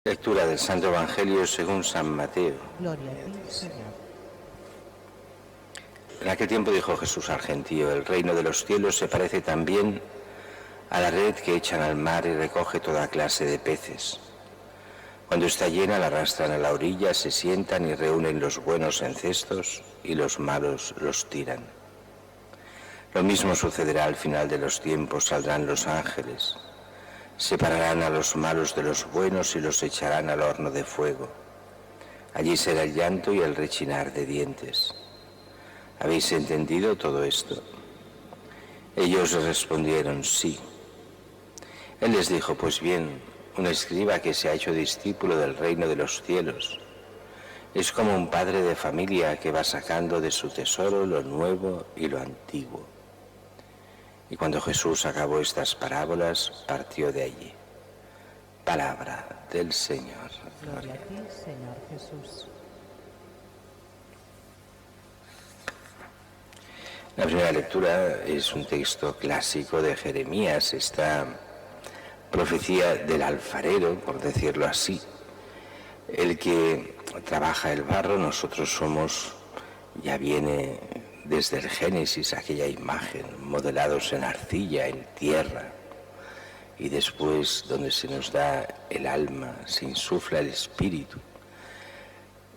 Lectura del Santo Evangelio según San Mateo. Gloria a ti, Señor. En aquel tiempo dijo Jesús al gentío: el reino de los cielos se parece también a la red que echan al mar y recoge toda clase de peces. Cuando está llena la arrastran a la orilla, se sientan y reúnen los buenos en cestos y los malos los tiran. Lo mismo sucederá al final de los tiempos, saldrán los ángeles. Separarán a los malos de los buenos y los echarán al horno de fuego. Allí será el llanto y el rechinar de dientes. ¿Habéis entendido todo esto? Ellos respondieron: sí. Él les dijo: pues bien, un escriba que se ha hecho discípulo del reino de los cielos es como un padre de familia que va sacando de su tesoro lo nuevo y lo antiguo. Y cuando Jesús acabó estas parábolas, partió de allí. Palabra del Señor. Gloria a ti, Señor Jesús. La primera lectura es un texto clásico de Jeremías, esta profecía del alfarero, por decirlo así. El que trabaja el barro, nosotros somos, ya viene desde el Génesis aquella imagen, modelados en arcilla, en tierra, y después donde se nos da el alma, se insufla el espíritu,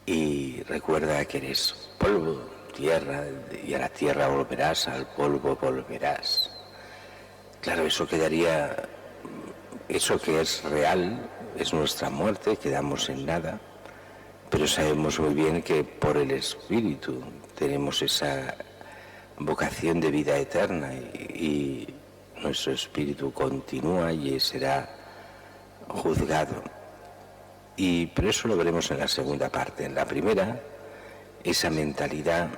y recuerda que eres polvo, tierra, y a la tierra volverás, al polvo volverás. Claro, eso quedaría, eso que es real, es nuestra muerte, quedamos en nada, pero sabemos muy bien que por el Espíritu tenemos esa vocación de vida eterna y nuestro espíritu continúa y será juzgado. Pero eso lo veremos en la segunda parte. En la primera, esa mentalidad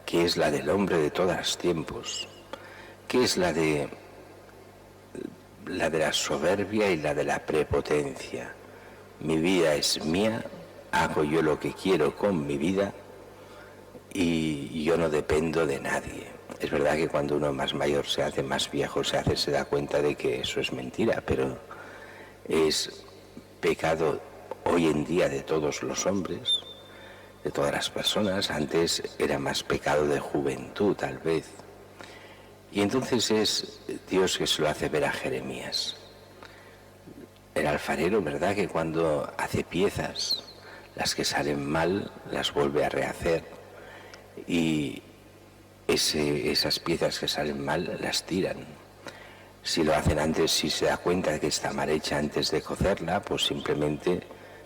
que es la del hombre de todos los tiempos, que es la de la soberbia y la de la prepotencia. Mi vida es mía, hago yo lo que quiero con mi vida y yo no dependo de nadie. Es verdad que cuando uno más mayor se hace, más viejo se hace, se da cuenta de que eso es mentira, pero es pecado hoy en día de todos los hombres, de todas las personas. Antes era más pecado de juventud, tal vez. Y entonces es Dios que se lo hace ver a Jeremías. El alfarero, ¿verdad?, que cuando hace piezas, las que salen mal las vuelve a rehacer, y esas piezas que salen mal las tiran. Si lo hacen antes, si se da cuenta de que está mal hecha antes de cocerla, pues simplemente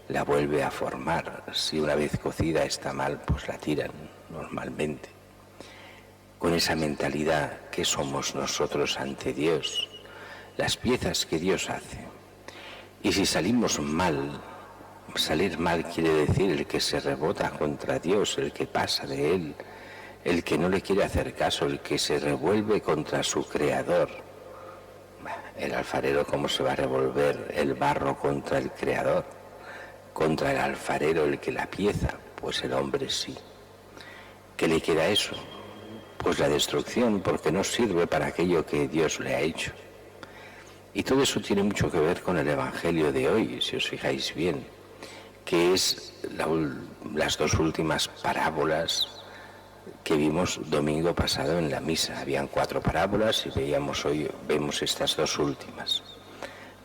la vuelve a formar. Si una vez cocida está mal, pues la tiran normalmente. Con esa mentalidad que somos nosotros ante Dios, las piezas que Dios hace. Y si salimos mal, salir mal quiere decir el que se rebota contra Dios, el que pasa de Él, el que no le quiere hacer caso, el que se revuelve contra su Creador. El alfarero, ¿cómo se va a revolver el barro contra el Creador? Contra el alfarero, el que la pieza, pues el hombre sí. ¿Qué le queda eso? Pues la destrucción, porque no sirve para aquello que Dios le ha hecho. Y todo eso tiene mucho que ver con el Evangelio de hoy, si os fijáis bien, que es las dos últimas parábolas que vimos domingo pasado en la misa. Habían 4 parábolas y vemos estas dos últimas.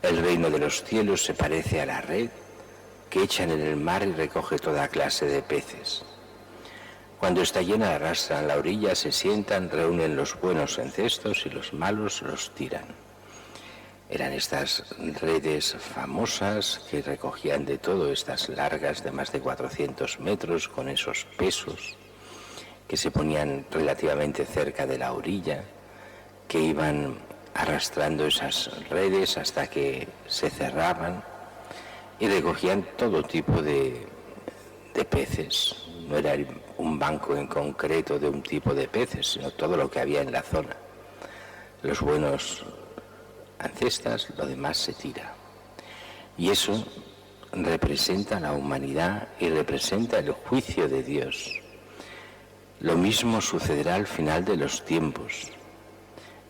El reino de los cielos se parece a la red que echan en el mar y recoge toda clase de peces. Cuando está llena arrastran a la orilla, se sientan, reúnen los buenos en cestos y los malos los tiran. Eran estas redes famosas que recogían de todo, estas largas de más de 400 metros con esos pesos que se ponían relativamente cerca de la orilla, que iban arrastrando esas redes hasta que se cerraban y recogían todo tipo de peces. No era un banco en concreto de un tipo de peces, sino todo lo que había en la zona. Los buenos ancestas, lo demás se tira. Y eso representa la humanidad y representa el juicio de Dios. Lo mismo sucederá al final de los tiempos,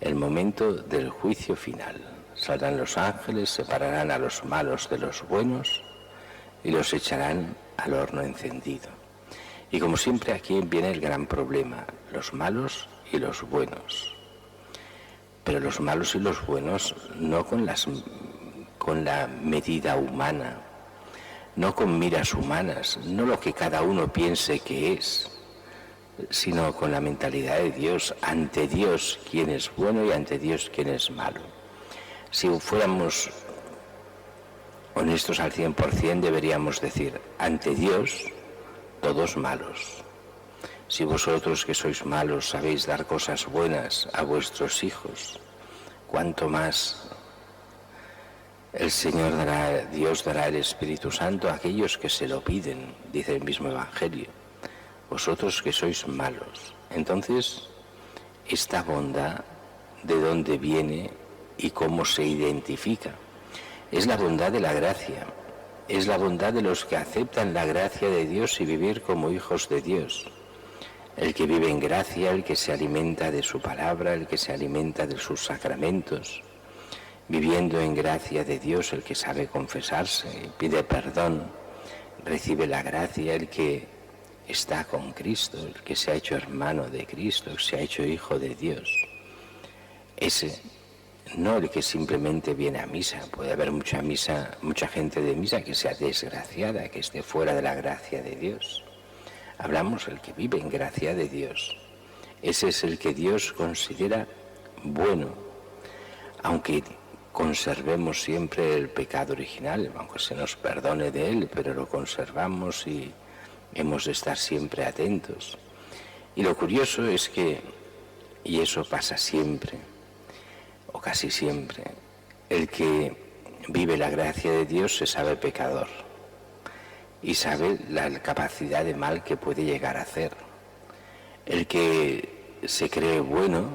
el momento del juicio final. Saldrán los ángeles, separarán a los malos de los buenos y los echarán al horno encendido. Y como siempre aquí viene el gran problema, los malos y los buenos. Pero los malos y los buenos no con la medida humana, no con miras humanas, no lo que cada uno piense que es, sino con la mentalidad de Dios, ante Dios quién es bueno y ante Dios quién es malo. Si fuéramos honestos al 100%, deberíamos decir, ante Dios, todos malos. Si vosotros que sois malos sabéis dar cosas buenas a vuestros hijos, cuánto más el Señor dará, Dios dará el Espíritu Santo a aquellos que se lo piden, dice el mismo Evangelio. Vosotros que sois malos. Entonces, esta bondad, ¿de dónde viene y cómo se identifica? Es la bondad de la gracia, es la bondad de los que aceptan la gracia de Dios y vivir como hijos de Dios. El que vive en gracia, el que se alimenta de su palabra, el que se alimenta de sus sacramentos, viviendo en gracia de Dios, el que sabe confesarse, pide perdón, recibe la gracia, el que está con Cristo, el que se ha hecho hermano de Cristo, el que se ha hecho hijo de Dios. Ese, no el que simplemente viene a misa. Puede haber mucha gente de misa que sea desgraciada, que esté fuera de la gracia de Dios. Hablamos del que vive en gracia de Dios. Ese es el que Dios considera bueno, aunque conservemos siempre el pecado original, aunque se nos perdone de él, pero lo conservamos y hemos de estar siempre atentos. Y lo curioso es que, y eso pasa siempre, o casi siempre, el que vive la gracia de Dios se sabe pecador y sabe la capacidad de mal que puede llegar a hacer. El que se cree bueno,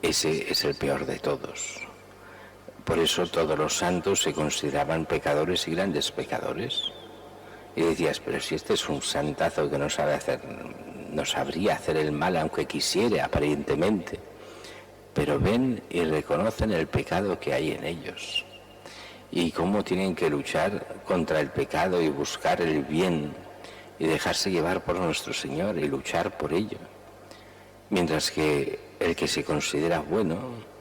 ese es el peor de todos. Por eso todos los santos se consideraban pecadores y grandes pecadores. Y decías, pero si este es un santazo que no sabría hacer el mal aunque quisiera aparentemente. Pero ven y reconocen el pecado que hay en ellos y cómo tienen que luchar contra el pecado y buscar el bien y dejarse llevar por nuestro Señor y luchar por ello. Mientras que el que se considera bueno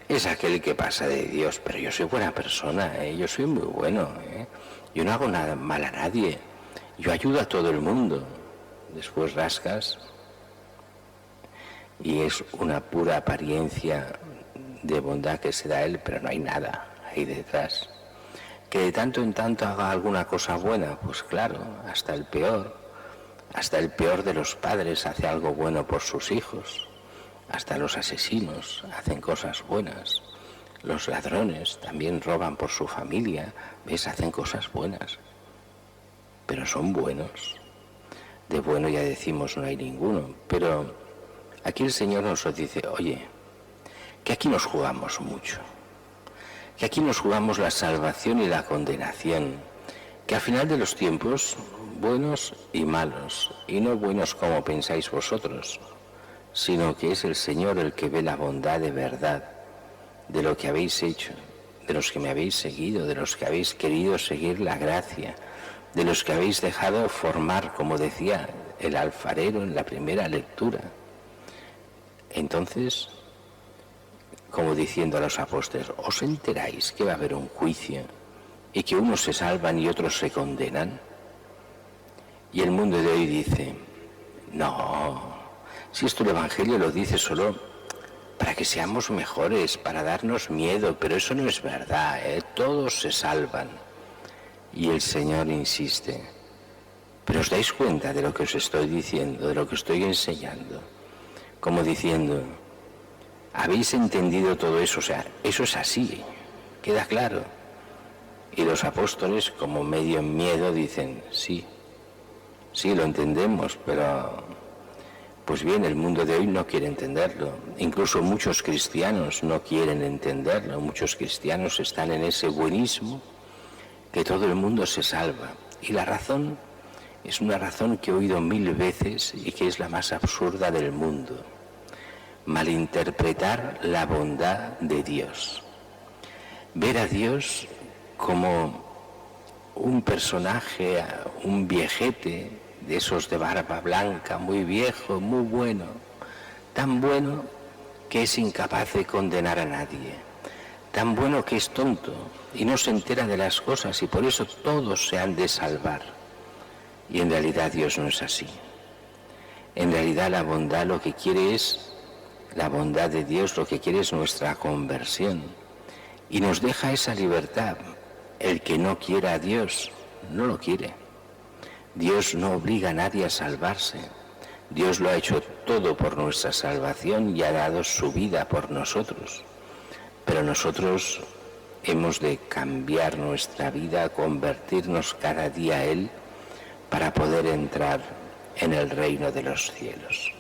es aquel que pasa de Dios, pero yo soy buena persona, yo soy muy bueno, yo no hago nada mal a nadie, yo ayudo a todo el mundo. Después rascas y es una pura apariencia de bondad que se da a él, pero no hay nada ahí detrás. Que de tanto en tanto haga alguna cosa buena, pues claro, hasta el peor de los padres hace algo bueno por sus hijos, hasta los asesinos hacen cosas buenas, los ladrones también roban por su familia, ves, hacen cosas buenas, pero son buenos. De bueno ya decimos no hay ninguno, pero aquí el Señor nos dice, oye, que aquí nos jugamos mucho, que aquí nos jugamos la salvación y la condenación, que al final de los tiempos, buenos y malos, y no buenos como pensáis vosotros, sino que es el Señor el que ve la bondad de verdad, de lo que habéis hecho, de los que me habéis seguido, de los que habéis querido seguir la gracia, de los que habéis dejado formar, como decía el alfarero en la primera lectura. Entonces, como diciendo a los apóstoles, ¿os enteráis que va a haber un juicio y que unos se salvan y otros se condenan? Y el mundo de hoy dice, no, si esto el Evangelio lo dice solo para que seamos mejores, para darnos miedo, pero eso no es verdad, todos se salvan. Y el Señor insiste, pero ¿os dais cuenta de lo que os estoy diciendo, de lo que estoy enseñando? Como diciendo, ¿habéis entendido todo eso? O sea, eso es así, queda claro. Y los apóstoles, como medio en miedo, dicen, sí, lo entendemos, pero pues bien, el mundo de hoy no quiere entenderlo. Incluso muchos cristianos no quieren entenderlo. Muchos cristianos están en ese buenismo que todo el mundo se salva. Y la razón es una razón que he oído 1000 veces y que es la más absurda del mundo. Malinterpretar la bondad de Dios. Ver a Dios como un personaje, un viejete de esos de barba blanca, muy viejo, muy bueno, tan bueno que es incapaz de condenar a nadie, tan bueno que es tonto y no se entera de las cosas y por eso todos se han de salvar. Y en realidad Dios no es así. En realidad la bondad lo que quiere es, la bondad de Dios lo que quiere es nuestra conversión y nos deja esa libertad. El que no quiera a Dios, no lo quiere. Dios no obliga a nadie a salvarse. Dios lo ha hecho todo por nuestra salvación y ha dado su vida por nosotros. Pero nosotros hemos de cambiar nuestra vida, convertirnos cada día a Él para poder entrar en el reino de los cielos.